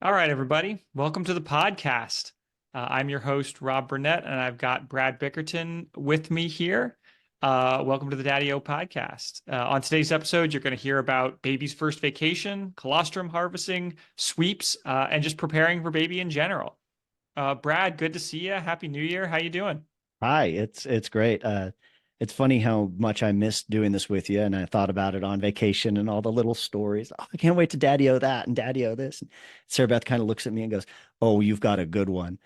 All right, everybody. Welcome to the podcast. I'm your host, Rob Burnett, and I've got Brad Bickerton with me here. Welcome to the Daddy-O podcast. On today's episode, you're going to hear about baby's first vacation, colostrum harvesting, sweeps, and just preparing for baby in general. Brad, good to see you. Happy New Year. How you doing? Hi, it's great. It's funny how much I missed doing this with you, and I thought about it on vacation and all the little stories. Oh, I can't wait to daddy-o that and daddy-o this. And Sarah Beth kind of looks at me and goes, "Oh, you've got a good one."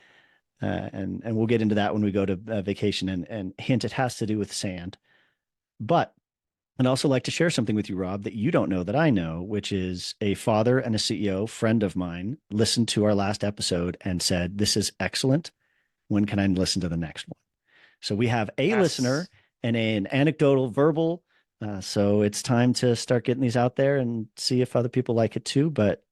And we'll get into that when we go to vacation. And hint, it has to do with sand. But I'd also like to share something with you, Rob, that you don't know that I know, which is a father and a CEO friend of mine listened to our last episode and said, "This is excellent. When can I listen to the next one?" So we have a listener Yes. and an anecdotal verbal. So it's time to start getting these out there and see if other people like it too. But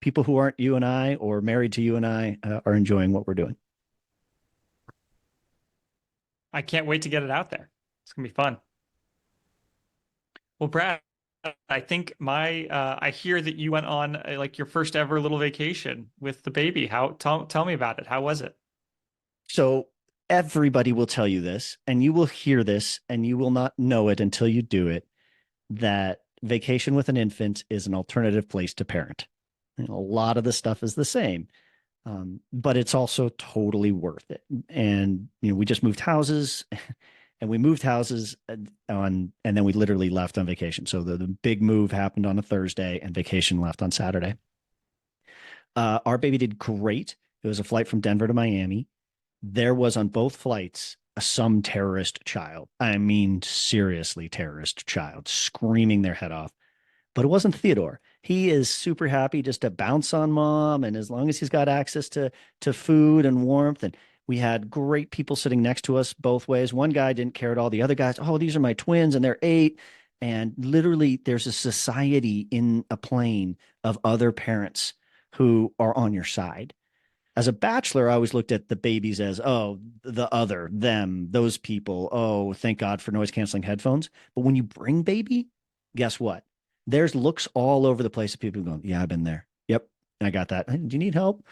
people who aren't you and I or married to you and I are enjoying what we're doing. I can't wait to get it out there. It's going to be fun. Well, Brad, I think I hear that you went on like your first ever little vacation with the baby. Tell me about it. How was it? So everybody will tell you this, and you will hear this, and you will not know it until you do it, that vacation with an infant is an alternative place to parent. A lot of the stuff is the same. But it's also totally worth it. And we just moved houses, and we moved houses and then we literally left on vacation. So the big move happened on a Thursday, and vacation left on Saturday. Our baby did great. It was a flight from Denver to Miami. There was on both flights some terrorist child. I mean, seriously, terrorist child screaming their head off. But it wasn't Theodore. He is super happy just to bounce on mom, and as long as he's got access to food and warmth, and we had great people sitting next to us both ways. One guy didn't care at all. The other guys, oh, these are my twins, and they're 8. And literally, there's a society in a plane of other parents who are on your side. As a bachelor, I always looked at the babies as, oh, the other, them, those people. Oh, thank God for noise canceling headphones. But when you bring baby, guess what? There's looks all over the place of people going, yeah, I've been there. Yep, I got that. Hey, do you need help?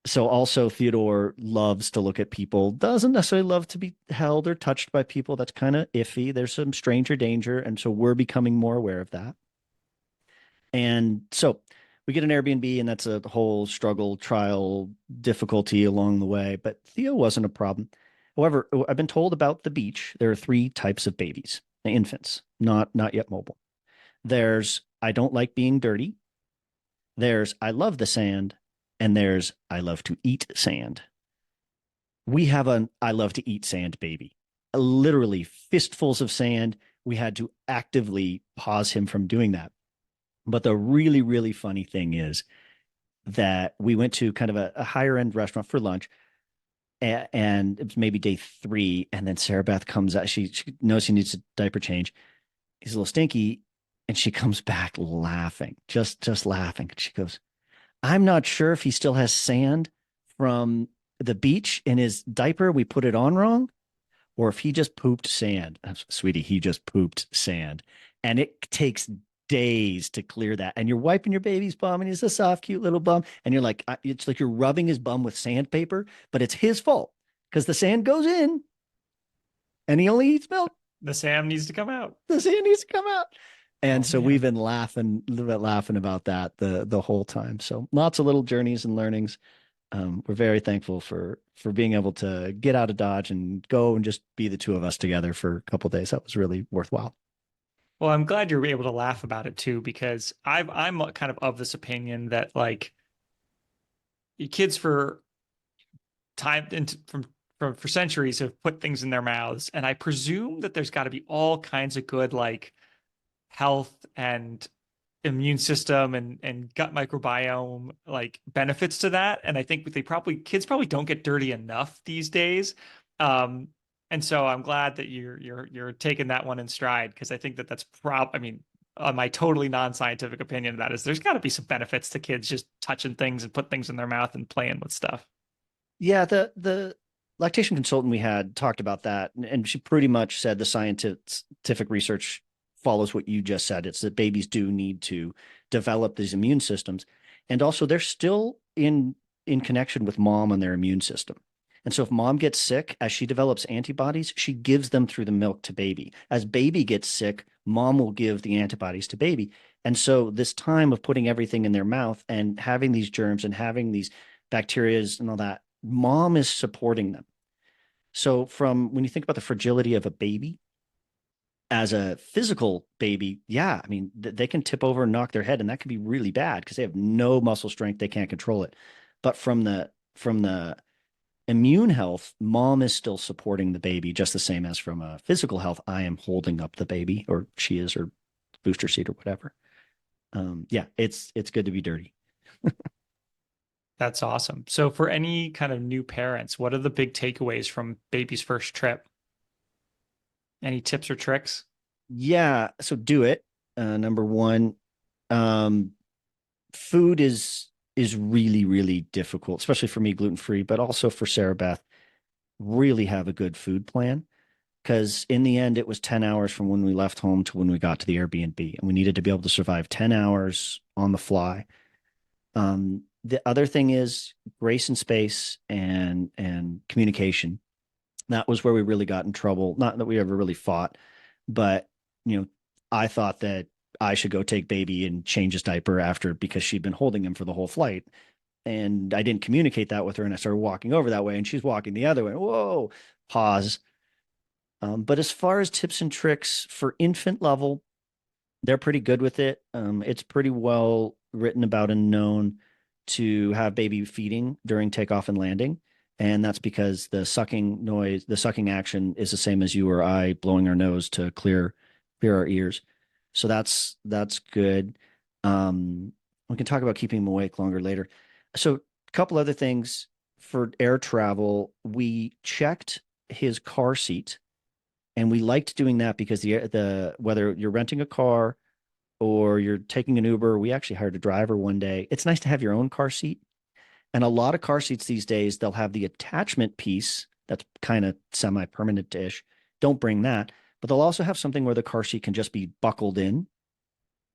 So also Theodore loves to look at people, doesn't necessarily love to be held or touched by people. That's kind of iffy. There's some stranger danger. And so we're becoming more aware of that. And so we get an Airbnb, and that's a whole struggle, trial, difficulty along the way. But Theo wasn't a problem. However, I've been told about the beach. There are 3 types of babies, infants, not yet mobile. There's I don't like being dirty. There's I love the sand, and there's I love to eat sand. We have an I love to eat sand baby. Literally fistfuls of sand. We had to actively pause him from doing that. But the really, really funny thing is that we went to kind of a higher end restaurant for lunch, and it was maybe day 3. And then Sarah Beth comes out. She knows she needs a diaper change. He's a little stinky. And she comes back laughing, just laughing. And she goes, "I'm not sure if he still has sand from the beach in his diaper. We put it on wrong, or if he just pooped sand." Sweetie, he just pooped sand. And it takes days to clear that. And you're wiping your baby's bum, and he's a soft, cute little bum. And you're like, it's like you're rubbing his bum with sandpaper, but it's his fault because the sand goes in and he only eats milk. The Sam needs to come out. The sand needs to come out. And Oh so we've man. been laughing about that the whole time. So lots of little journeys and learnings. We're very thankful for being able to get out of Dodge and go and just be the 2 of us together for a couple of days. That was really worthwhile. Well, I'm glad you're able to laugh about it too, because I'm kind of this opinion that like kids for time and from for centuries have put things in their mouths, and I presume that there's got to be all kinds of good like health and immune system and gut microbiome like benefits to that. And I think kids probably don't get dirty enough these days. Um, and so I'm glad that you're taking that one in stride, because I think that I mean, my totally non-scientific opinion of that is there's got to be some benefits to kids just touching things and put things in their mouth and playing with stuff. Yeah, the lactation consultant we had talked about that, and she pretty much said the scientific research follows what you just said. It's that babies do need to develop these immune systems. And also they're still in connection with mom and their immune system. And so if mom gets sick, as she develops antibodies, she gives them through the milk to baby. As baby gets sick, mom will give the antibodies to baby. And so this time of putting everything in their mouth and having these germs and having these bacterias and all that, mom is supporting them. So from when you think about the fragility of a baby, as a physical baby, yeah, I mean, they can tip over and knock their head, and that can be really bad because they have no muscle strength. They can't control it. But from the immune health, mom is still supporting the baby just the same as from a physical health. I am holding up the baby, or she is, or booster seat or whatever. Yeah, it's good to be dirty. That's awesome. So for any kind of new parents, what are the big takeaways from baby's first trip? Any tips or tricks? Yeah, so do it. Number one, um, food is really really difficult, especially for me, gluten free, but also for Sarah Beth. Really have a good food plan because in the end, it was 10 hours from when we left home to when we got to the Airbnb, and we needed to be able to survive 10 hours on the fly. The other thing is grace and space and communication. That was where we really got in trouble. Not that we ever really fought, but you know, I thought that I should go take baby and change his diaper after because she'd been holding him for the whole flight. And I didn't communicate that with her. And I started walking over that way and she's walking the other way. Whoa, pause. But as far as tips and tricks for infant level, they're pretty good with it. It's pretty well written about and known to have baby feeding during takeoff and landing. And that's because the sucking noise, the sucking action is the same as you or I blowing our nose to clear our ears. So that's good. We can talk about keeping them awake longer later. So a couple other things for air travel, we checked his car seat, and we liked doing that because the whether you're renting a car or you're taking an Uber, we actually hired a driver one day. It's nice to have your own car seat. And a lot of car seats these days, they'll have the attachment piece that's kind of semi-permanent-ish. Don't bring that. But they'll also have something where the car seat can just be buckled in.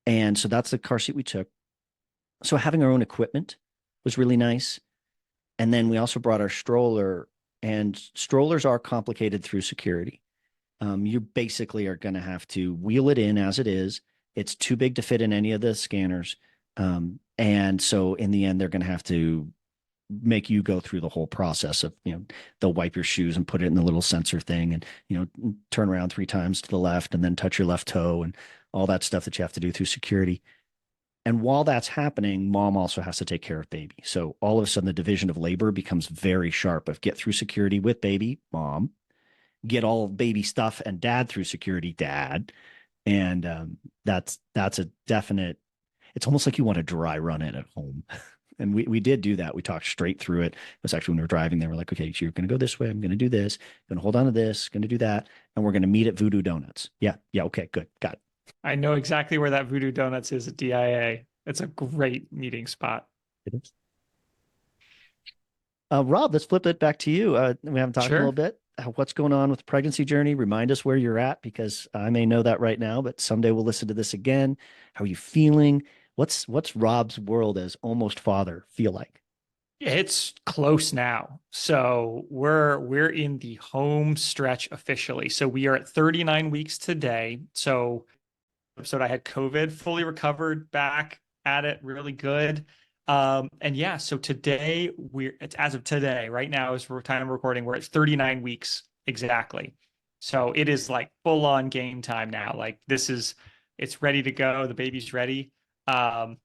And so that's the car seat we took. So having our own equipment was really nice. And then we also brought our stroller, and strollers are complicated through security. You basically are going to have to wheel it in as it is. It's too big to fit in any of the scanners. And so in the end, they're going to have to make you go through the whole process of, they'll wipe your shoes and put it in the little sensor thing and, turn around 3 times to the left and then touch your left toe and all that stuff that you have to do through security. And while that's happening, mom also has to take care of baby. So all of a sudden, the division of labor becomes very sharp of get through security with baby, mom, get all of baby stuff and dad through security, dad. And that's a definite, it's almost like you want to dry run it at home. And we did do that. We talked straight through it. It was actually when we were driving there, we're like, okay, so you're going to go this way. I'm going to do this. I'm going to hold on to this. Going to do that. And we're going to meet at Voodoo Donuts. Yeah. Yeah. Okay. Good. Got it. I know exactly where that Voodoo Donuts is at DIA. It's a great meeting spot. It is. Rob, let's flip it back to you. We haven't talked in a little Sure. bit. What's going on with the pregnancy journey? Remind us where you're at because I may know that right now, but someday we'll listen to this again. How are you feeling? What's Rob's world as almost father feel like? It's close now. So we're in the home stretch officially. So we are at 39 weeks today. So I had COVID, fully recovered, back at it, really good. And yeah, so today it's as of today, right now is time of recording, we're at 39 weeks exactly. So it is like full on game time now. Like it's ready to go. The baby's ready. Um,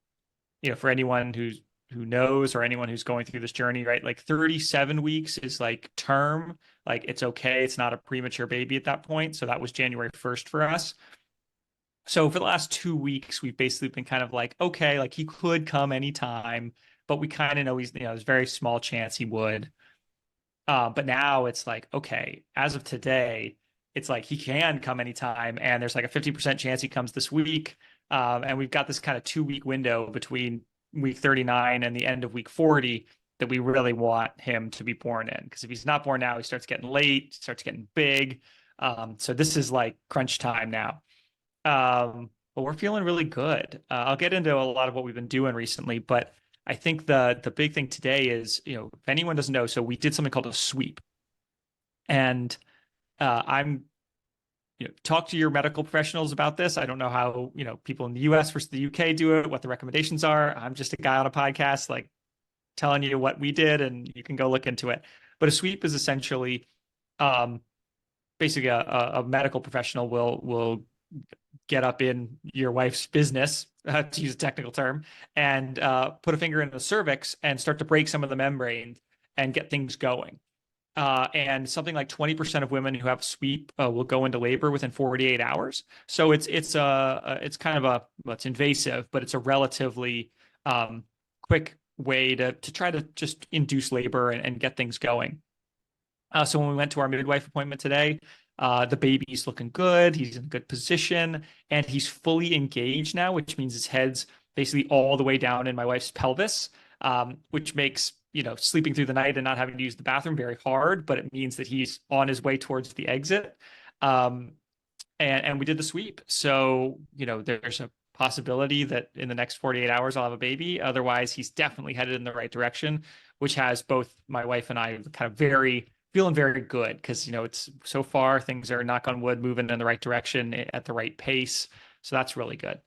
for anyone who knows or anyone who's going through this journey, right? Like 37 weeks is like term, like it's okay. It's not a premature baby at that point. So that was January 1st for us. So for the last 2 weeks, we've basically been kind of like, okay, like he could come anytime, but we kind of know there's a very small chance he would. But now it's like, okay, as of today, it's like he can come anytime, and there's like a 50% chance he comes this week. And we've got this kind of 2 week window between week 39 and the end of week 40 that we really want him to be born in. Because if he's not born now, he starts getting late, starts getting big. So this is like crunch time now. But we're feeling really good. I'll get into a lot of what we've been doing recently, but I think the big thing today is, if anyone doesn't know, so we did something called a sweep. And I'm talk to your medical professionals about this. I don't know how, people in the US versus the UK do it, what the recommendations are. I'm just a guy on a podcast, like telling you what we did, and you can go look into it. But a sweep is essentially um, basically a medical professional will get up in your wife's business, to use a technical term, and put a finger in the cervix and start to break some of the membrane and get things going. And something like 20% of women who have sweep will go into labor within 48 hours. So it's kind of well, it's invasive, but it's a relatively quick way to try to just induce labor and get things going. So when we went to our midwife appointment today, the baby's looking good. He's in a good position, and he's fully engaged now, which means his head's basically all the way down in my wife's pelvis, which makes, sleeping through the night and not having to use the bathroom very hard, but it means that he's on his way towards the exit. Um, and we did the sweep. So, there's a possibility that in the next 48 hours I'll have a baby. Otherwise, he's definitely headed in the right direction, which has both my wife and I kind of feeling very good because, it's so far things are, knock on wood, moving in the right direction at the right pace. So that's really good.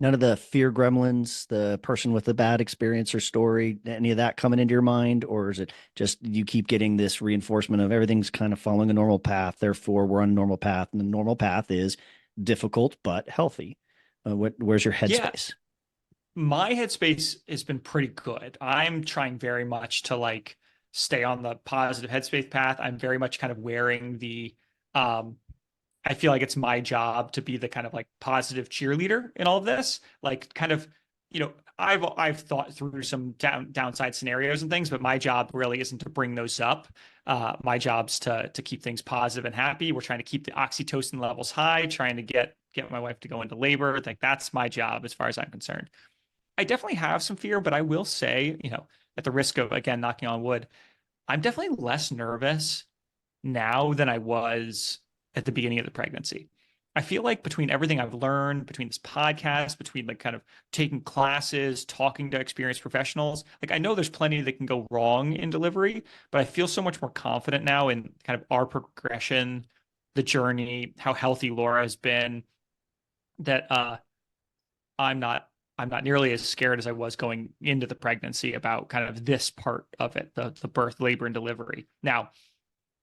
None of the fear gremlins, the person with the bad experience or story, any of that coming into your mind? Or is it just you keep getting this reinforcement of everything's kind of following a normal path, therefore we're on a normal path, and the normal path is difficult but healthy? Where's your Yeah, headspace? my headspace has been pretty good. I'm trying very much to like stay on the positive headspace path. I'm very much kind of wearing um I feel like it's my job to be the kind of like positive cheerleader in all of this. Like kind of, I've thought through some downside scenarios and things, but my job really isn't to bring those up. My job's to keep things positive and happy. We're trying to keep the oxytocin levels high, trying to get my wife to go into labor. Like that's my job as far as I'm concerned. I definitely have some fear, but I will say, at the risk of again knocking on wood, I'm definitely less nervous now than I was at the beginning of the pregnancy. I feel like between everything I've learned, between this podcast, between like kind of taking classes, talking to experienced professionals, like I know there's plenty that can go wrong in delivery, but I feel so much more confident now in kind of our progression, the journey, how healthy Laura has been, that I'm not I'm not nearly as scared as I was going into the pregnancy about kind of this part of it, the birth, labor, and delivery. Now,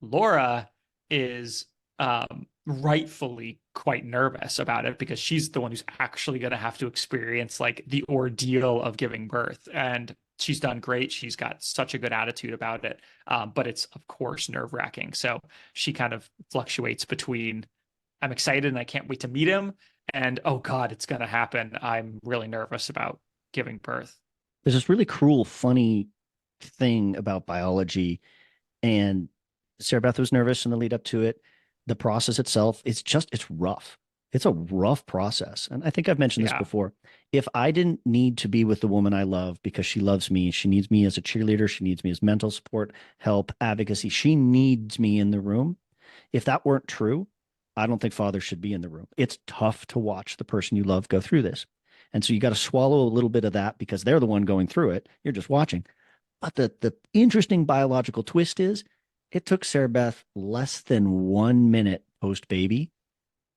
Laura is rightfully quite nervous about it because she's the one who's actually going to have to experience like the ordeal of giving birth. And she's done great. She's got such a good attitude about it. But it's, of course, nerve wracking. So she kind of fluctuates between I'm excited and I can't wait to meet him and, oh God, it's going to happen. I'm really nervous about giving birth. There's this really cruel, funny thing about biology, and Sarah Beth was nervous in the lead up to it. The process itself, it's rough. It's a rough process. And I think I've mentioned this Yeah. before. If I didn't need to be with the woman I love because she loves me, she needs me as a cheerleader, she needs me as mental support, help, advocacy, she needs me in the room. If that weren't true, I don't think fathers should be in the room. It's tough to watch the person you love go through this. And so you got to swallow a little bit of that because they're the one going through it. You're just watching. But the interesting biological twist is it took Sarah Beth less than 1 minute post baby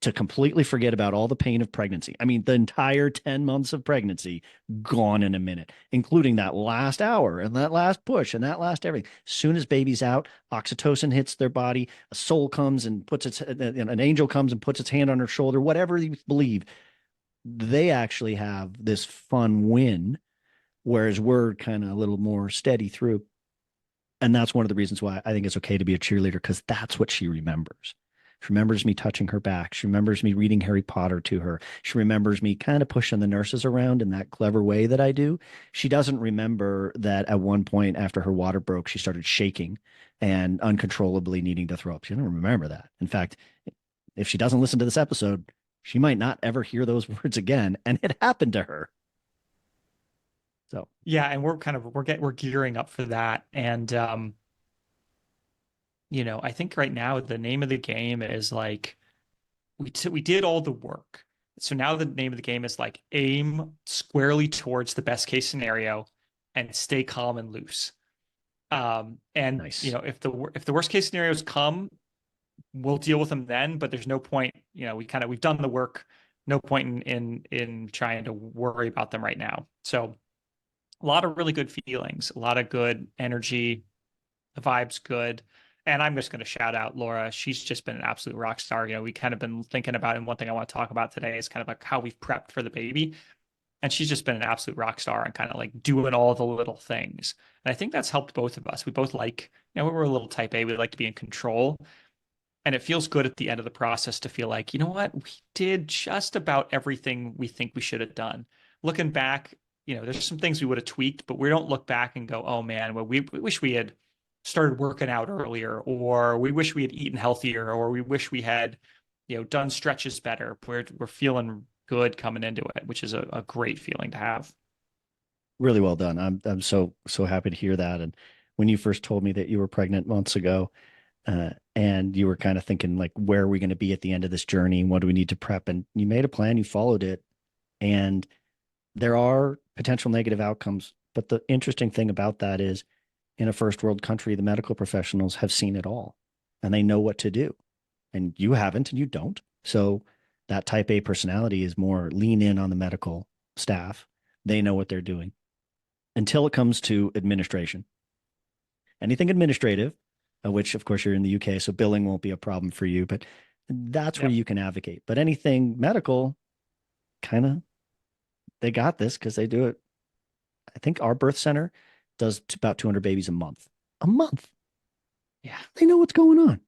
to completely forget about all the pain of pregnancy. I mean, the entire 10 months of pregnancy gone in a minute, including that last hour and that last push and that last everything. As soon as baby's out, oxytocin hits their body, a soul comes and puts an angel comes and puts its hand on her shoulder, whatever you believe. They actually have this fun win, whereas we're kind of a little more steady through. And that's one of the reasons why I think it's okay to be a cheerleader, because that's what she remembers. She remembers me touching her back. She remembers me reading Harry Potter to her. She remembers me kind of pushing the nurses around in that clever way that I do. She doesn't remember that at one point after her water broke, she started shaking and uncontrollably needing to throw up. She doesn't remember that. In fact, if she doesn't listen to this episode, she might not ever hear those words again. And it happened to her. So Yeah, and we're gearing up for that. And I think right now the name of the game is like we did all the work. So now the name of the game is like aim squarely towards the best case scenario and stay calm and loose. And Nice. if the worst case scenarios come, we'll deal with them then, but there's no point, we've done the work. No point in trying to worry about them right now. So a lot of really good feelings, a lot of good energy. The vibe's good. And I'm just going to shout out Laura. She's just been an absolute rock star. We kind of been thinking about, and one thing I want to talk about today is kind of like how we've prepped for the baby. And she's just been an absolute rock star and kind of like doing all the little things. And I think that's helped both of us. We both like, we're a little type A. We like to be in control. And it feels good at the end of the process to feel like, you know what, we did just about everything we think we should have done. Looking back, there's some things we would have tweaked, but we don't look back and go, oh man, well, we wish we had started working out earlier, or we wish we had eaten healthier, or we wish we had, done stretches better. We're feeling good coming into it, which is a great feeling to have. Really well done. I'm so happy to hear that. And when you first told me that you were pregnant months ago, and you were kind of thinking like, where are we going to be at the end of this journey? What do we need to prep? And you made a plan, you followed it, and there are potential negative outcomes. But the interesting thing about that is, in a first world country, the medical professionals have seen it all, and they know what to do. And you haven't, and you don't. So that type A personality is more lean in on the medical staff. They know what they're doing until it comes to administration. Anything administrative, which of course you're in the UK, so billing won't be a problem for you, but that's where Yep. you can advocate. But anything medical, kind of, they got this because they do it. I think our birth center does about 200 babies a month. A month. Yeah. They know what's going on.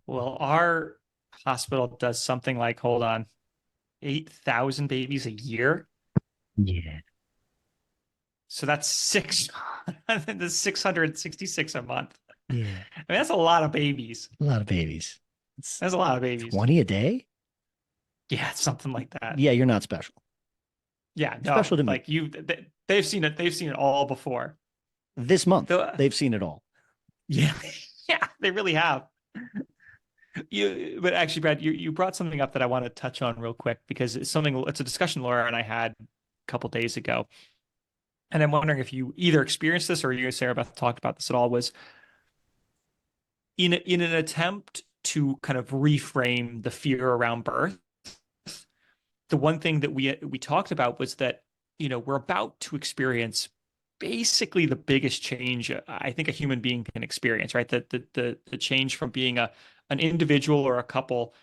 Well, our hospital does something like, hold on, 8,000 babies a year. Yeah. So that's 666 a month. Yeah. I mean, that's a lot of babies. A lot of babies. It's That's a lot of babies. 20 a day. Yeah, something like that. Yeah, you're not special. Yeah, Special no, to me. like they've seen it. They've seen it all before. This month, The, they've seen it all. yeah, yeah, they really have. But actually, Brad, you brought something up that I want to touch on real quick because it's a discussion Laura and I had a couple days ago, and I'm wondering if you either experienced this or you and Sarah Beth talked about this at all. Was in an attempt to kind of reframe the fear around birth, the one thing that we talked about was that we're about to experience basically the biggest change I think a human being can experience, right? The change from being an individual or a couple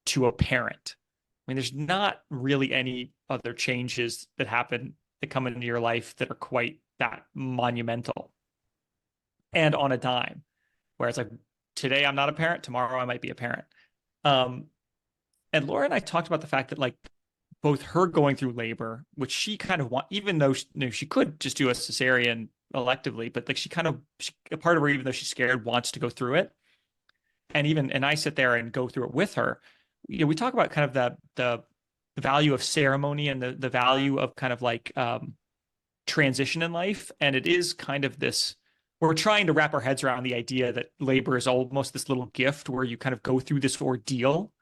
to a parent. I mean, there's not really any other changes that happen that come into your life that are quite that monumental and on a dime. Where it's like today I'm not a parent, tomorrow I might be a parent. Um, and Laura and I talked about the fact that like both her going through labor, which she kind of want, even though she could just do a cesarean electively, but like a part of her, even though she's scared, wants to go through it. And I sit there and go through it with her. We talk about kind of the value of ceremony and the value of kind of like transition in life. And it is kind of this, we're trying to wrap our heads around the idea that labor is almost this little gift where you kind of go through this ordeal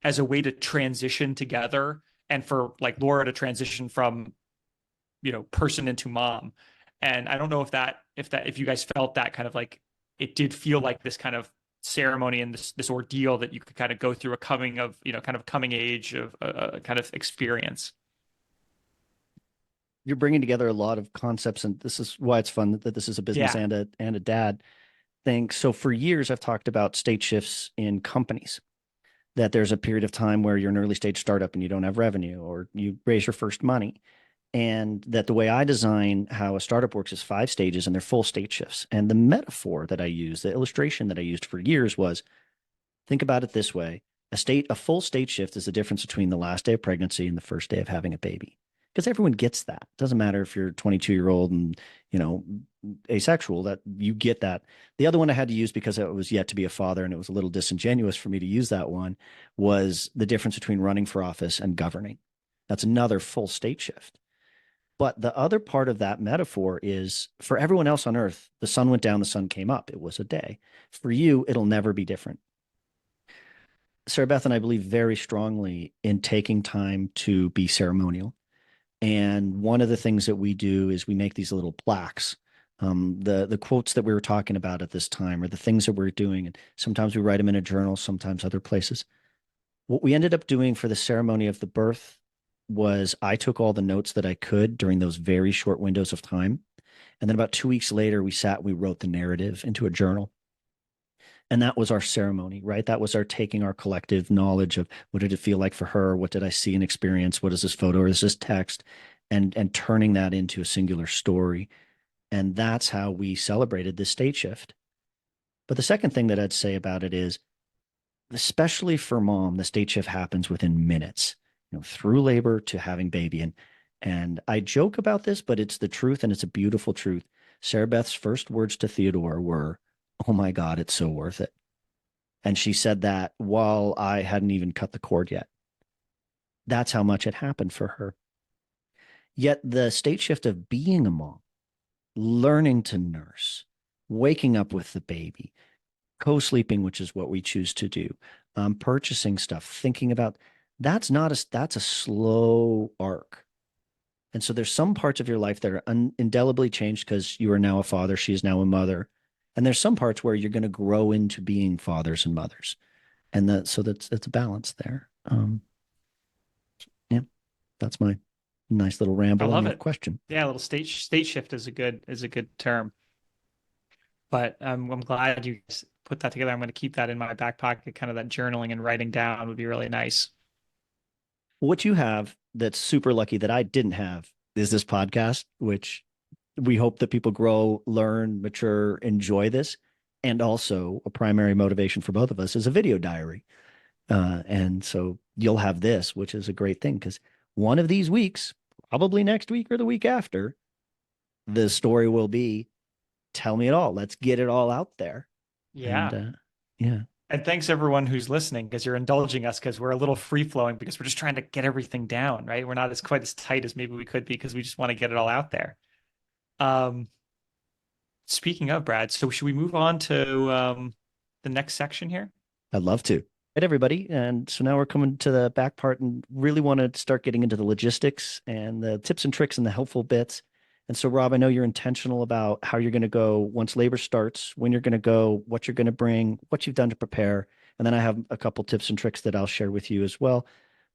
as a way to transition together and for like Laura to transition from, person into mom. And I don't know if you guys felt that kind of like, it did feel like this kind of ceremony and this ordeal that you could kind of go through a coming of, kind of coming age of a kind of experience. You're bringing together a lot of concepts, and this is why it's fun that this is a business Yeah. and a dad thing. So for years, I've talked about state shifts in companies, that there's a period of time where you're an early stage startup and you don't have revenue or you raise your first money. And that the way I design how a startup works is 5 stages and they're full state shifts. And the metaphor that I used, the illustration that I used for years was, think about it this way. A full state shift is the difference between the last day of pregnancy and the first day of having a baby. Because everyone gets that. It doesn't matter if you're 22-year-old and, asexual, that you get that. The other one I had to use because I was yet to be a father and it was a little disingenuous for me to use that one was the difference between running for office and governing. That's another full state shift. But the other part of that metaphor is for everyone else on earth, the sun went down, the sun came up. It was a day. For you, it'll never be different. Sarah Beth and I believe very strongly in taking time to be ceremonial. And one of the things that we do is we make these little plaques. The quotes that we were talking about at this time, or the things that we're doing, and sometimes we write them in a journal, sometimes other places. What we ended up doing for the ceremony of the birth was I took all the notes that I could during those very short windows of time. And then about 2 weeks later, we sat, we wrote the narrative into a journal. And that was our ceremony, right? That was our taking our collective knowledge of what did it feel like for her? What did I see and experience? What is this photo or is this text? And turning that into a singular story. And that's how we celebrated this state shift. But the second thing that I'd say about it is, especially for mom, the state shift happens within minutes, through labor to having baby. And I joke about this, but it's the truth, and it's a beautiful truth. Sarah Beth's first words to Theodore were, "Oh my God, it's so worth it." And she said that while I hadn't even cut the cord yet. That's how much it happened for her. Yet the state shift of being a mom, learning to nurse, waking up with the baby, co-sleeping, which is what we choose to do, purchasing stuff, thinking about that's a slow arc. And so there's some parts of your life that are indelibly changed because you are now a father, she is now a mother. And there's some parts where you're going to grow into being fathers and mothers. And so that's a balance there. Yeah, that's my nice little I ramble on love your it. question. Yeah, a little state shift is a good term. But I'm glad you put that together. I'm going to keep that in my back pocket. Kind of that journaling and writing down would be really nice. What you have that's super lucky that I didn't have is this podcast, which we hope that people grow, learn, mature, enjoy this. And also, a primary motivation for both of us is a video diary. And so you'll have this, which is a great thing because one of these weeks, probably next week or the week after, the story will be tell me it all. Let's get it all out there. And Yeah. yeah, And thanks everyone who's listening because you're indulging us because we're a little free flowing because we're just trying to get everything down, right? We're not as quite as tight as maybe we could be because we just want to get it all out there. Um, Speaking of Brad, so should we move on to the next section here? I'd love to. Right, everybody. And so now we're coming to the back part and really want to start getting into the logistics and the tips and tricks and the helpful bits. And so, Rob, I know you're intentional about how you're going to go once labor starts, when you're going to go, what you're going to bring, what you've done to prepare. And then I have a couple tips and tricks that I'll share with you as well.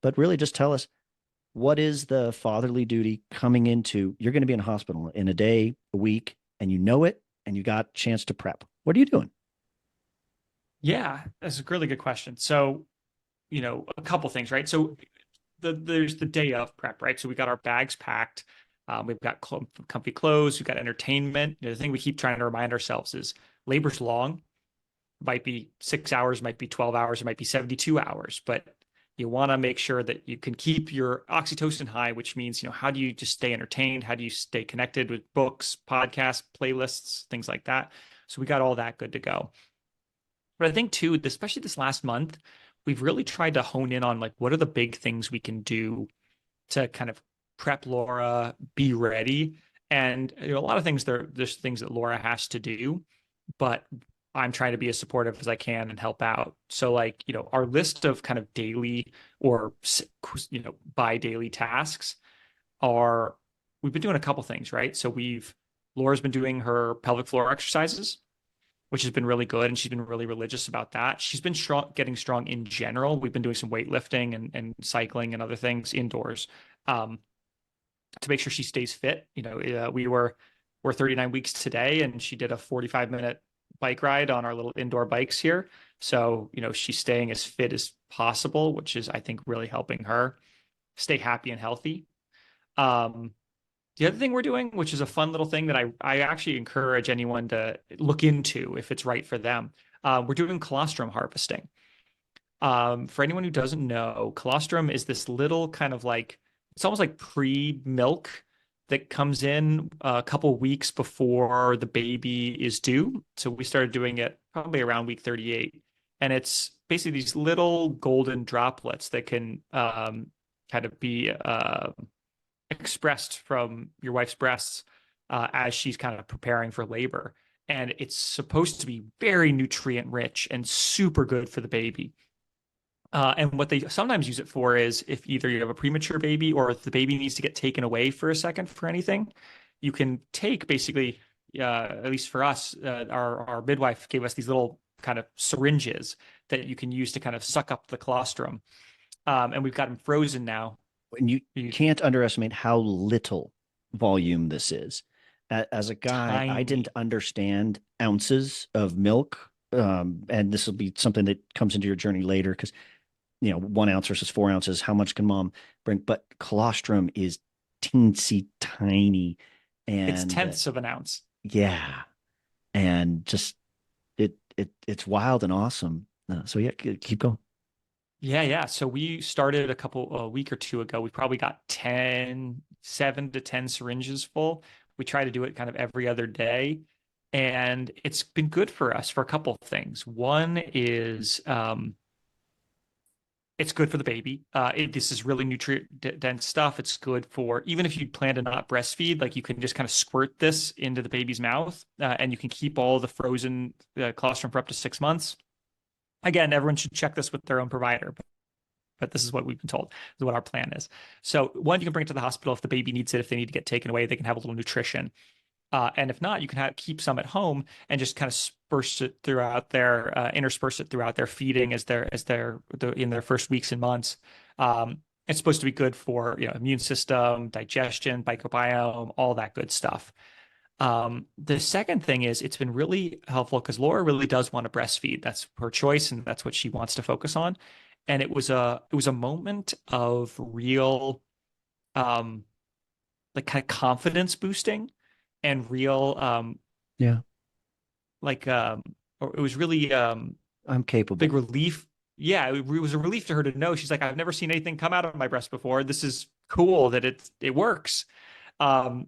But really just tell us, what is the fatherly duty coming into? You're going to be in a hospital in a day, a week, and you know it, and you got a chance to prep. What are you doing? Yeah, that's a really good question. So, a couple things, right? So there's the day of prep, right? So we got our bags packed. We've got comfy clothes. We've got entertainment. The thing we keep trying to remind ourselves is labor's long. Might be 6 hours, might be 12 hours, it might be 72 hours, but you want to make sure that you can keep your oxytocin high, which means, how do you just stay entertained? How do you stay connected with books, podcasts, playlists, things like that? So we got all that good to go. But I think too, especially this last month, we've really tried to hone in on like what are the big things we can do to kind of prep Laura, be ready. And a lot of things there's things that Laura has to do, but I'm trying to be as supportive as I can and help out. So like, our list of kind of daily or bi-daily tasks are we've been doing a couple things, right? So Laura's been doing her pelvic floor exercises, which has been really good. And she's been really religious about that. She's been getting strong in general. We've been doing some weightlifting and cycling and other things indoors um, to make sure she stays fit. We're 39 weeks today, and she did a 45-minute bike ride on our little indoor bikes here. So, she's staying as fit as possible, which is, I think, really helping her stay happy and healthy. Um, the other thing we're doing, which is a fun little thing that I actually encourage anyone to look into if it's right for them, we're doing colostrum harvesting. For anyone who doesn't know, colostrum is this little kind of like, it's almost like pre-milk that comes in a couple weeks before the baby is due. So we started doing it probably around week 38. And it's basically these little golden droplets that can kind of be expressed from your wife's breasts as she's kind of preparing for labor. And it's supposed to be very nutrient rich and super good for the baby. And what they sometimes use it for is if either you have a premature baby or if the baby needs to get taken away for a second for anything, you can take basically, at least for us, our midwife gave us these little kind of syringes that you can use to kind of suck up the colostrum. And we've got them frozen now. And you You can't underestimate how little volume this is. As a guy, I didn't tiny. understand ounces of milk. And this will be something that comes into your journey later because, 1 ounce versus 4 ounces, how much can mom bring? But colostrum is teensy tiny. It's And tenths of an ounce. yeah, and just it's wild and awesome. So yeah, keep going. Yeah, yeah. So we started a week or two ago. We probably got 7 to 10 syringes full. We try to do it kind of every other day. And it's been good for us for a couple of things. One is it's good for the baby. This is really nutrient dense stuff. It's good for even if you plan to not breastfeed, like you can just kind of squirt this into the baby's mouth, and you can keep all the frozen colostrum for up to 6 months. Again, everyone should check this with their own provider, but this is what we've been told. This is what our plan is. So one, you can bring it to the hospital if the baby needs it. If they need to get taken away, they can have a little nutrition. And if not, you can keep some at home and just kind of intersperse it throughout their feeding in their first weeks and months. It's supposed to be good for immune system, digestion, microbiome, all that good stuff. The second thing is it's been really helpful because Laura really does want to breastfeed. That's her choice, and that's what she wants to focus on. And it was a moment of real um like kind of confidence boosting and real Yeah, like or it was really I'm big capable. relief. Yeah, it was a relief to her to know. She's like, I've never seen anything come out of my breast before. This is cool that it works. Um,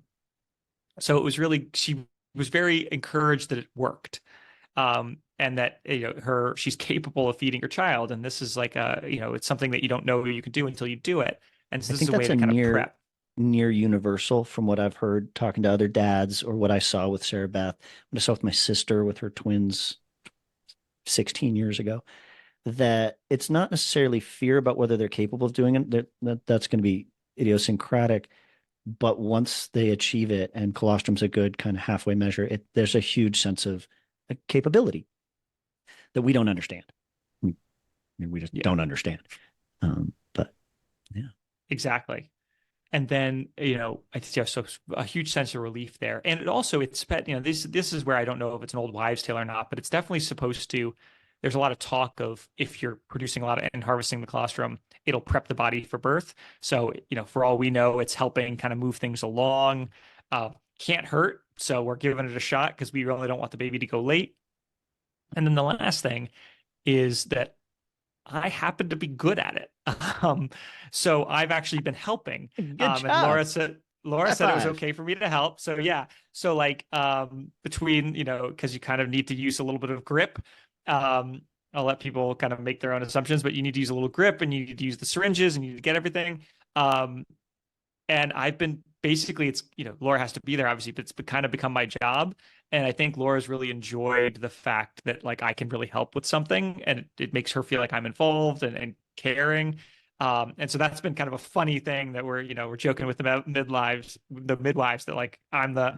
so it was really she was very encouraged that it worked. And that she's capable of feeding her child. And this is like it's something that you don't know you can do until you do it. And I so this is think a way that's a to kind of near prep. near universal from what I've heard talking to other dads or what I saw with Sarah Beth, what I saw with my sister with her twins 16 years ago, that it's not necessarily fear about whether they're capable of doing it. That's going to be idiosyncratic. But once they achieve it, and colostrum's a good kind of halfway measure, there's a huge sense of capability that we don't understand. We just Yeah, don't understand. But yeah, exactly. And then so a huge sense of relief there. And it also it's pet this is where I don't know if it's an old wives' tale or not, but it's definitely supposed to. There's a lot of talk of if you're producing a lot of and harvesting the colostrum, it'll prep the body for birth. So for all we know, it's helping kind of move things along. Can't hurt, so we're giving it a shot because we really don't want the baby to go late. And then the last thing is that I happen to be good at it. Um, so I've actually been helping. good And job. Laura High said it was five. okay for me to help. So yeah. So like between, because you kind of need to use a little bit of grip. Um, I'll let people kind of make their own assumptions, but you need to use a little grip and you need to use the syringes and you need to get everything. Um, and I've been basically it's Laura has to be there obviously, but it's kind of become my job. And I think Laura's really enjoyed the fact that like I can really help with something, and it makes her feel like I'm involved and caring. And so that's been kind of a funny thing that we're joking with the midwives that like I'm the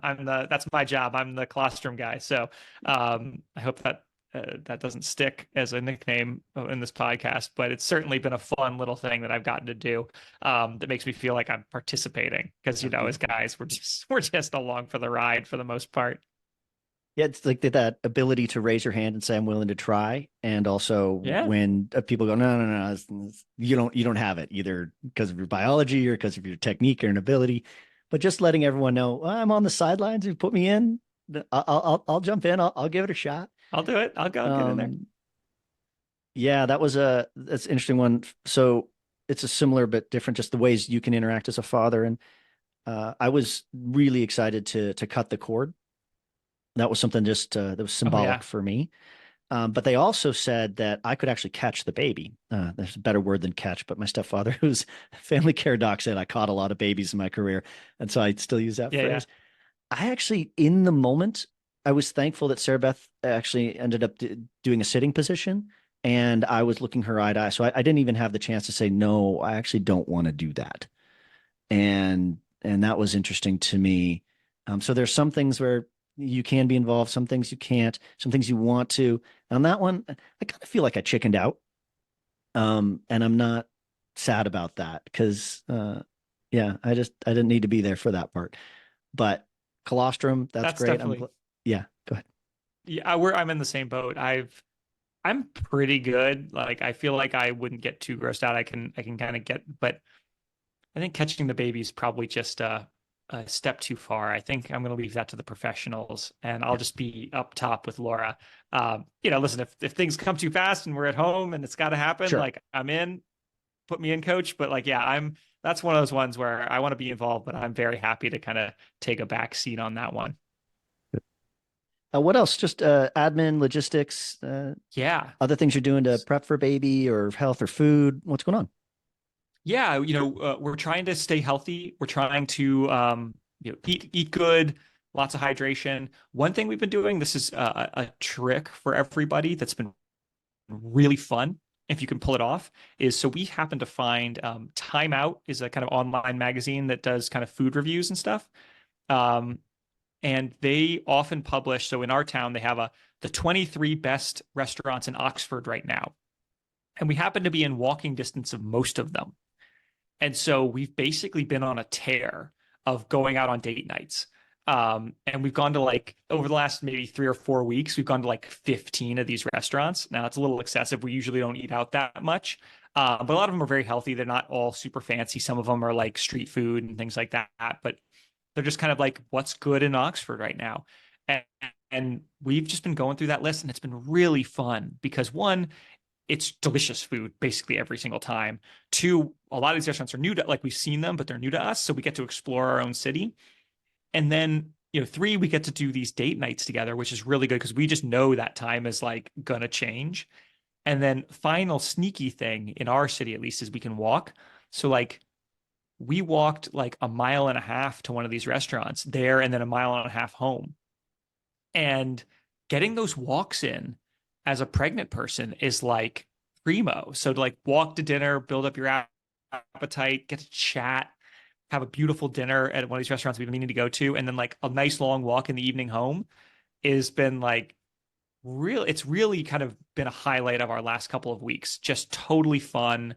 that's my job. I'm the colostrum guy. So I hope that doesn't stick as a nickname in this podcast, but it's certainly been a fun little thing that I've gotten to do, that makes me feel like I'm participating because Yeah. as guys we're just along for the ride for the most part. Yeah, it's like that ability to raise your hand and say I'm willing to try, and also Yeah, when people go no no no, you don't have it either because of your biology or because of your technique or an ability, but just letting everyone know, "Well, I'm on the sidelines. You put me in, I'll jump in. I'll give it a shot." I'll do it. I'll get in there. Um, yeah, that's an interesting one. So it's a similar but different, just the ways you can interact as a father. And I was really excited to cut the cord. That was something just that was Oh symbolic yeah, for me. But they also said that I could actually catch the baby. There's a better word than catch, but my stepfather, who's a family care doc, said I caught a lot of babies in my career. And so I still use that yeah, yeah. phrase. I actually, in the moment, I was thankful that Sarah Beth actually ended up doing a sitting position And I was looking her eye to eye. So I didn't even have the chance to say, no, I actually don't want to do that. And that was interesting to me. So there's some things where you can be involved, some things you can't, some things you want to. On that one, I kind of feel like I chickened out. And I'm not sad about that because yeah, I didn't need to be there for that part. But colostrum, that's That's great. definitely, Yeah, go ahead. yeah, I'm in the same boat. I'm pretty good. Like I feel like I wouldn't get too grossed out. I can kind of get, but I think catching the baby is probably just a step too far. I think I'm going to leave that to the professionals, and I'll Yeah, just be up top with Laura. Listen, if things come too fast and we're at home and it's got to happen, sure. like I'm in, put me in, coach. But like, yeah, that's one of those ones where I want to be involved, but I'm very happy to kind of take a back seat on that one. What else? Just admin, logistics, Yeah. other things you're doing to prep for baby or health or food. What's going on? Yeah, we're trying to stay healthy. We're trying to eat good, lots of hydration. One thing we've been doing, this is a trick for everybody that's been really fun if you can pull it off, is so we happen to find Time Out is a kind of online magazine that does kind of food reviews and stuff. Um, and they often publish, so in our town, they have the 23 best restaurants in Oxford right now. And we happen to be in walking distance of most of them. And so we've basically been on a tear of going out on date nights. And we've gone to like over the last maybe 3 or 4 weeks, we've gone to like 15 of these restaurants. Now it's a little excessive. We usually don't eat out that much. But a lot of them are very healthy. They're not all super fancy. Some of them are like street food and things like that. But they're just kind of like what's good in Oxford right now. And, and we've just been going through that list and it's been really fun because one, it's delicious food basically every single time. Two, a lot of these restaurants are new to like we've seen them, but they're new to us. So we get to explore our own city. And then, three, we get to do these date nights together, which is really good because we just know that time is like gonna change. And then final sneaky thing in our city, at least, is we can walk. So like we walked like a mile and a half to one of these restaurants there and then a mile and a half home. And getting those walks in as a pregnant person is like primo. So to like walk to dinner, build up your appetite, get to chat, have a beautiful dinner at one of these restaurants we've been meaning to go to, and then like a nice long walk in the evening home has been like real. It's really kind of been a highlight of our last couple of weeks. Just totally fun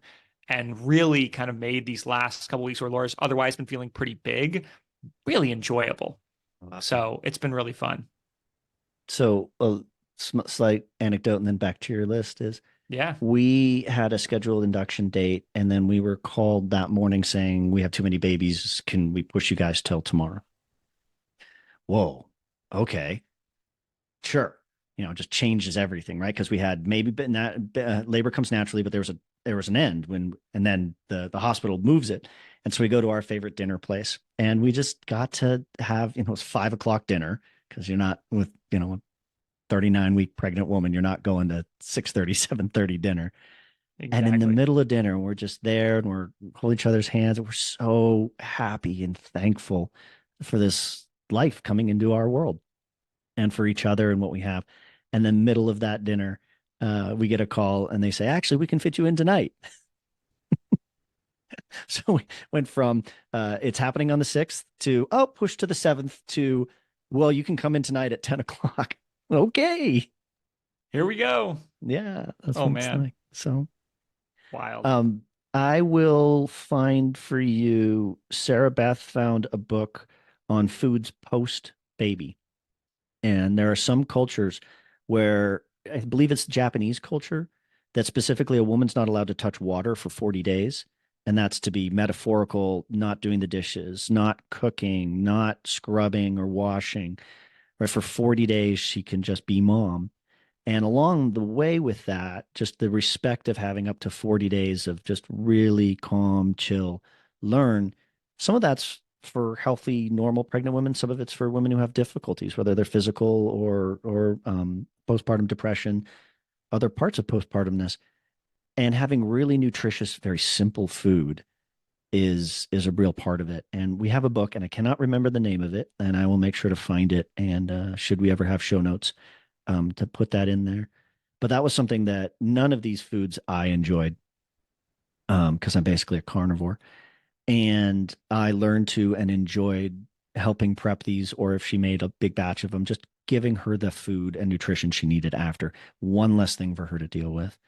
and really kind of made these last couple of weeks where Laura's otherwise been feeling pretty big, really enjoyable. Awesome. So it's been really fun. So a slight anecdote and then back to your list is Yeah. we had a scheduled induction date and then we were called that morning saying we have too many babies. Can we push you guys till tomorrow? Whoa. Okay. Sure. It just changes everything, right? Because we had maybe been that labor comes naturally, but there was an end and then the hospital moves it. And so we go to our favorite dinner place and we just got to have, it was 5 o'clock dinner because you're not with, a 39-week pregnant woman, you're not going to 6:30, 7:30 dinner. And in the Exactly. middle of dinner, we're just there and we're holding each other's hands. And we're so happy and thankful for this life coming into our world and for each other and what we have. And then middle of that dinner, we get a call and they say, actually, we can fit you in tonight. So we went from it's happening on the 6th to, oh, push to the 7th to, well, you can come in tonight at 10 o'clock. Okay. Here we go. Yeah, that's Oh what it's man. like. So, Wild. um, I will find for you. Sarah Beth found a book on foods post baby. And there are some cultures where I believe it's Japanese culture that specifically a woman's not allowed to touch water for 40 days. And that's to be metaphorical, not doing the dishes, not cooking, not scrubbing or washing. Right. For 40 days, she can just be mom. And along the way with that, just the respect of having up to 40 days of just really calm, chill, learn. Some of that's for healthy, normal pregnant women. Some of it's for women who have difficulties, whether they're physical or postpartum depression, other parts of postpartumness. And having really nutritious, very simple food is a real part of it. And we have a book, and I cannot remember the name of it, and I will make sure to find it. And should we ever have show notes, to put that in there. But that was something that none of these foods I enjoyed, because I'm basically a carnivore. And I learned to and enjoyed helping prep these, or if she made a big batch of them, just giving her the food and nutrition she needed after. One less thing for her to deal with.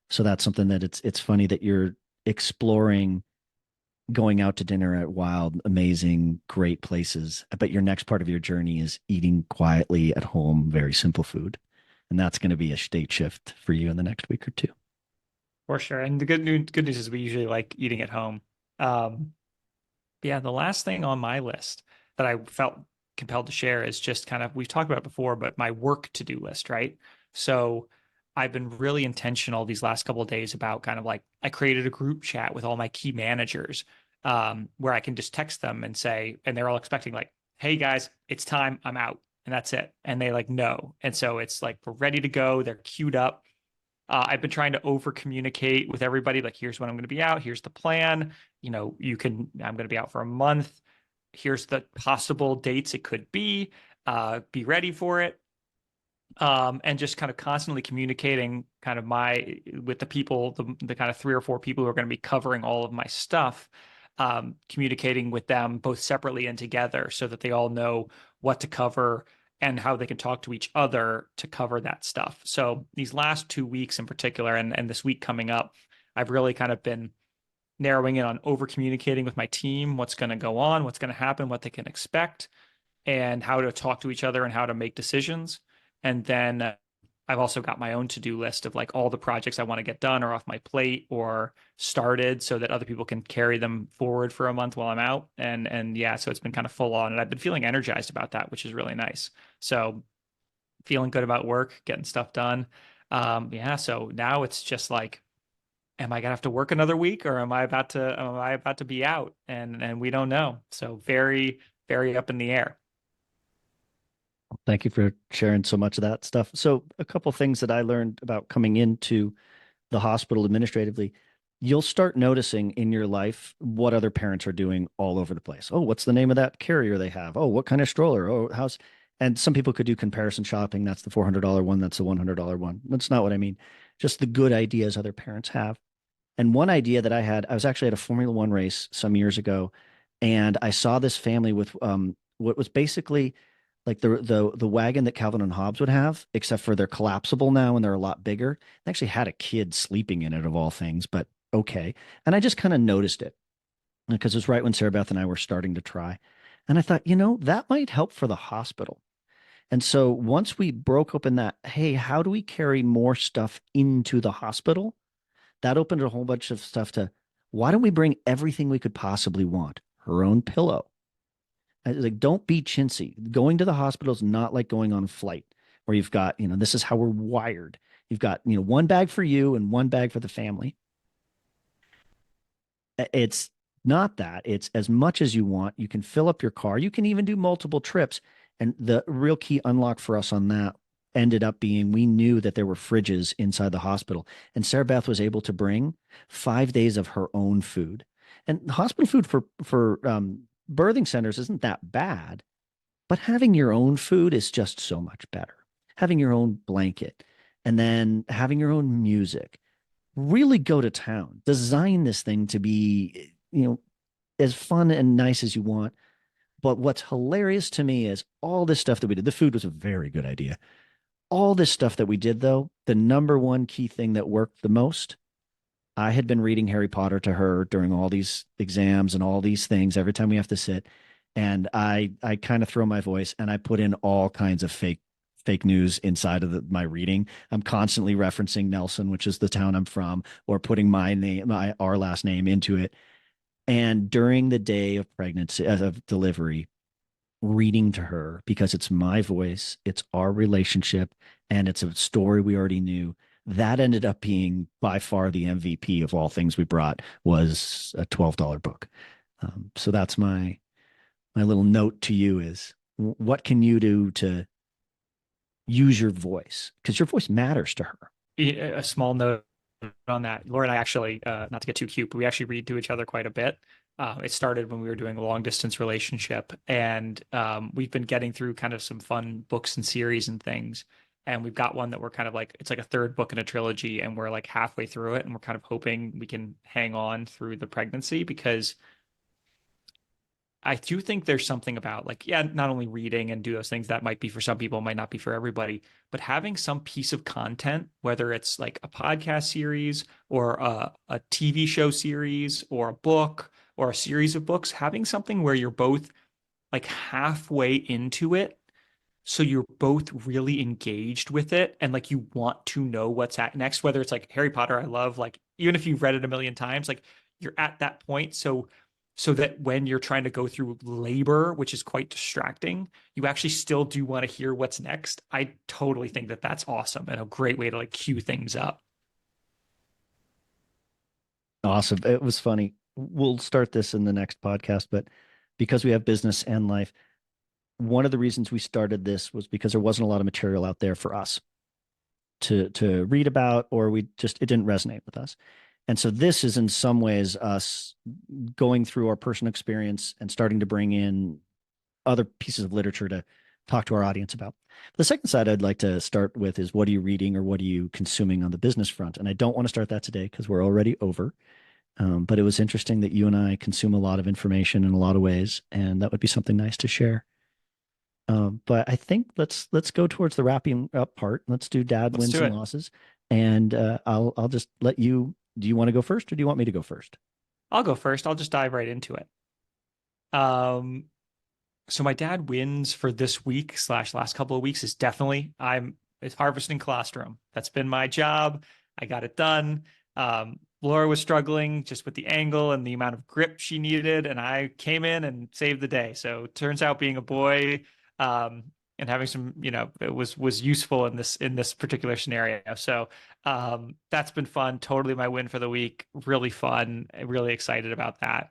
So that's something that it's funny that you're exploring going out to dinner at wild, amazing, great places, but your next part of your journey is eating quietly at home, very simple food. And that's going to be a state shift for you in the next week or two. For sure. And the good news is we usually like eating at home. Um, but yeah, the last thing on my list that I felt compelled to share is just kind of, we've talked about it before, but my work to-do list, right? So I've been really intentional these last couple of days about kind of like I created a group chat with all my key managers, where I can just text them and say, and they're all expecting like, hey guys, it's time, I'm out. And that's it. And they like know. And so it's like we're ready to go. They're queued up. I've been trying to over communicate with everybody, like, here's when I'm going to be out. Here's the plan. I'm going to be out for a month. Here's the possible dates it could be. Be ready for it. And just kind of constantly communicating kind of with the people, the kind of three or four people who are going to be covering all of my stuff, communicating with them both separately and together so that they all know what to cover and how they can talk to each other to cover that stuff. So these last 2 weeks in particular, and this week coming up, I've really kind of been narrowing in on over communicating with my team, what's going to go on, what's going to happen, what they can expect, and how to talk to each other and how to make decisions. And then I've also got my own to-do list of like all the projects I want to get done or off my plate or started so that other people can carry them forward for a month while I'm out. And yeah, so it's been kind of full on and I've been feeling energized about that, which is really nice. So feeling good about work, getting stuff done. Yeah, so now it's just like, am I gonna have to work another week or am I about to be out? And we don't know. So very, very up in the air. Thank you for sharing so much of that stuff. So, a couple things that I learned about coming into the hospital administratively, you'll start noticing in your life what other parents are doing all over the place. Oh, what's the name of that carrier they have? Oh, what kind of stroller? Oh, how's and some people could do comparison shopping. That's the $400 one. That's the $100 one. That's not what I mean. Just the good ideas other parents have. And one idea that I had, I was actually at a Formula One race some years ago, and I saw this family with what was basically like the wagon that Calvin and Hobbes would have, except for they're collapsible now and they're a lot bigger. They actually had a kid sleeping in it of all things, but okay. And I just kind of noticed it because it was right when Sarah Beth and I were starting to try. And I thought, that might help for the hospital. And so once we broke open that, hey, how do we carry more stuff into the hospital? That opened a whole bunch of stuff to why don't we bring everything we could possibly want? Her own pillow. Like, don't be chintzy. Going to the hospital is not like going on a flight where you've got, this is how we're wired. You've got, one bag for you and one bag for the family. It's not that. It's as much as you want. You can fill up your car. You can even do multiple trips. And the real key unlock for us on that ended up being we knew that there were fridges inside the hospital. And Sarah Beth was able to bring 5 days of her own food. And hospital food for birthing centers isn't that bad, but having your own food is just so much better. Having your own blanket and then having your own music. Really go to town. Design this thing to be, as fun and nice as you want. But what's hilarious to me is all this stuff that we did. The food was a very good idea. All this stuff that we did, though, the number one key thing that worked the most, I had been reading Harry Potter to her during all these exams and all these things every time we have to sit. And I kind of throw my voice and I put in all kinds of fake news inside of my reading. I'm constantly referencing Nelson, which is the town I'm from, or putting our last name into it. And during the day of pregnancy, of delivery, reading to her because it's my voice, it's our relationship, and it's a story we already knew. That ended up being by far the MVP of all things we brought was a $12 book. So that's my little note to you is what can you do to use your voice? Because your voice matters to her. A small note on that. Laura and I actually, not to get too cute, but we actually read to each other quite a bit. It started when we were doing a long distance relationship, and we've been getting through kind of some fun books and series and things. And we've got one that we're kind of like, it's like a third book in a trilogy, and we're like halfway through it, and we're kind of hoping we can hang on through the pregnancy because I do think there's something about like, yeah, not only reading and do those things that might be for some people, might not be for everybody, but having some piece of content, whether it's like a podcast series or a TV show series or a book or a series of books, having something where you're both like halfway into it. So you're both really engaged with it and like you want to know what's at next, whether it's like Harry Potter, I love, like even if you've read it a million times, like you're at that point. So that when you're trying to go through labor, which is quite distracting, you actually still do want to hear what's next. I totally think that that's awesome and a great way to like cue things up. Awesome. It was funny. We'll start this in the next podcast, but because we have business and life, one of the reasons we started this was because there wasn't a lot of material out there for us to read about, or we just, it didn't resonate with us. And so this is in some ways us going through our personal experience and starting to bring in other pieces of literature to talk to our audience about. The second side I'd like to start with is what are you reading or what are you consuming on the business front? And I don't want to start that today because we're already over. But it was interesting that you and I consume a lot of information in a lot of ways, and that would be something nice to share. But I think let's go towards the wrapping up part. Let's do dad Let's wins do and it. losses, and I'll just let you. Do you want to go first, or do you want me to go first? I'll go first. I'll just dive right into it. Um, so my dad wins for this week slash last couple of weeks is definitely it's harvesting colostrum. That's been my job. I got it done. Laura was struggling just with the angle and the amount of grip she needed, and I came in and saved the day. So it turns out being a boy um, and having some, it was useful in this particular scenario. So that's been fun. Totally my win for the week. Really fun. Really excited about that.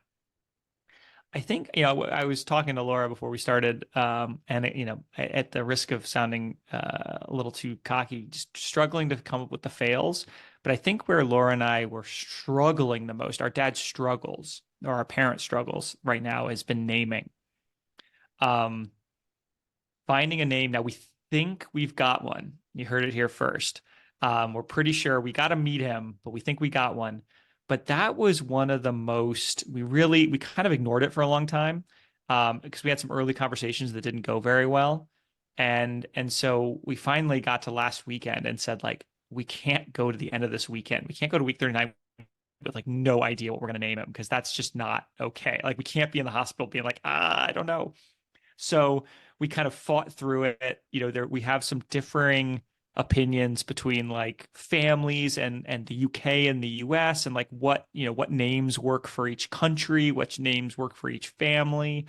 I think, I was talking to Laura before we started, and at the risk of sounding a little too cocky, just struggling to come up with the fails. But I think where Laura and I were struggling the most, our dad struggles or our parent struggles right now has been naming. Um, Finding a name. Now we think we've got one. You heard it here first. We're pretty sure we got to meet him, but we think we got one. But that was one of the most, we kind of ignored it for a long time because we had some early conversations that didn't go very well. And so we finally got to last weekend and said, like, we can't go to the end of this weekend. We can't go to week 39 with like no idea what we're going to name him because that's just not okay. Like, we can't be in the hospital being like, I don't know. So we kind of fought through it. We have some differing opinions between like families and the UK and the US and like what names work for each country, which names work for each family.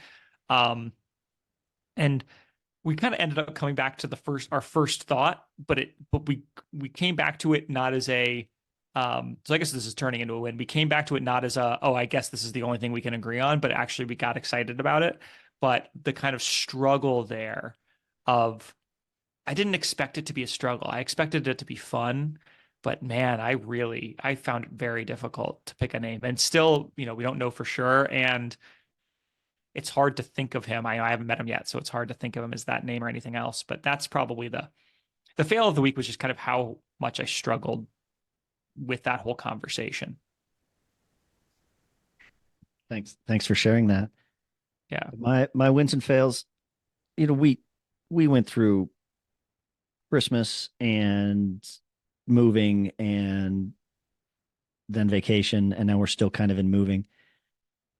Um, and we kind of ended up coming back to our first thought, but we came back to it not as a so I guess this is turning into a win. We came back to it not as a, oh, I guess this is the only thing we can agree on, but actually we got excited about it. But the kind of struggle there of I didn't expect it to be a struggle. I expected it to be fun, but man, I found it very difficult to pick a name. And still, we don't know for sure. And it's hard to think of him. I haven't met him yet, so it's hard to think of him as that name or anything else. But that's probably the fail of the week was just kind of how much I struggled with that whole conversation. Thanks for sharing that. Yeah. My wins and fails. We went through Christmas and moving and then vacation, and now we're still kind of in moving.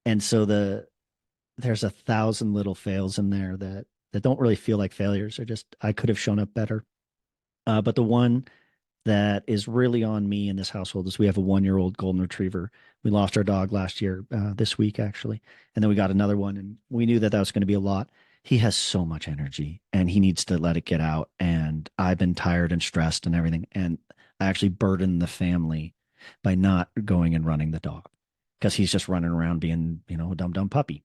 And so there's 1,000 little fails in there that don't really feel like failures. Or just I could have shown up better. But the one that is really on me in this household is we have a 1-year-old golden retriever. We lost our dog last year, this week actually, and then we got another one, and we knew that was going to be a lot. He has so much energy, and he needs to let it get out. And I've been tired and stressed and everything, and I actually burden the family by not going and running the dog because he's just running around being, a dumb puppy.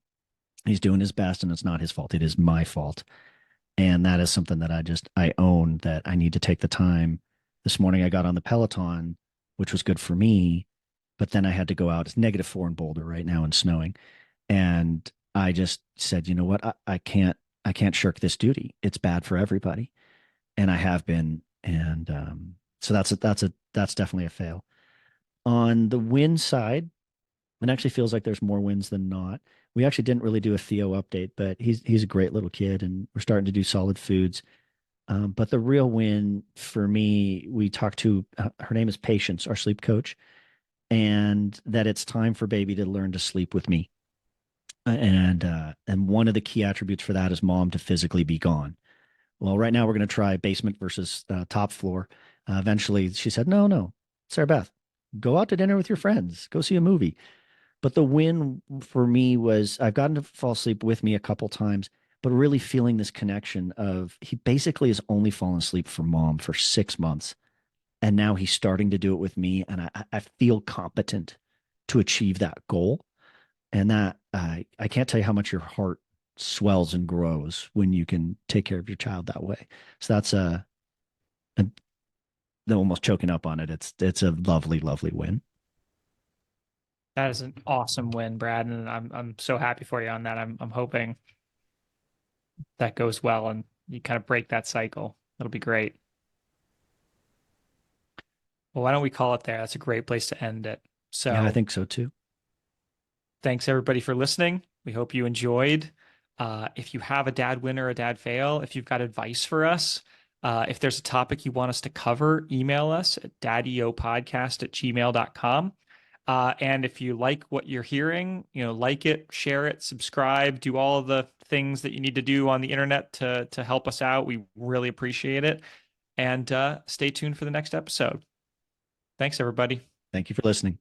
He's doing his best, and it's not his fault. It is my fault. And that is something that I own, that I need to take the time. This morning I got on the Peloton, which was good for me, but then I had to go out. It's -4 in Boulder right now and snowing. And I just said, I can't shirk this duty. It's bad for everybody. And I have been And so that's definitely a fail. On the win side, it actually feels like there's more wins than not. We actually didn't really do a Theo update, but he's a great little kid, and we're starting to do solid foods. But the real win for me, we talked to her name is Patience, our sleep coach, and that it's time for baby to learn to sleep with me. And one of the key attributes for that is mom to physically be gone. Well, right now we're going to try basement versus top floor. Eventually, she said, no, Sarah Beth, go out to dinner with your friends, go see a movie. But the win for me was I've gotten to fall asleep with me a couple times, but really feeling this connection of he basically has only fallen asleep for mom for 6 months. And now he's starting to do it with me. And I feel competent to achieve that goal. And that I can't tell you how much your heart swells and grows when you can take care of your child that way. So that's a I'm almost choking up on it. It's a lovely, lovely win. That is an awesome win, Brad, and I'm so happy for you on that. I'm hoping that goes well and you kind of break that cycle. That'll be great. Well, why don't we call it there? That's a great place to end it. Yeah, I So think so too. thanks everybody for listening. We hope you enjoyed. If you have a dad win or a dad fail, if you've got advice for us, if there's a topic you want us to cover, email us at daddyopodcast@gmail.com. And if you like what you're hearing, like it, share it, subscribe, do all of the things that you need to do on the internet to help us out. We really appreciate it. And stay tuned for the next episode. Thanks, everybody. Thank you for listening.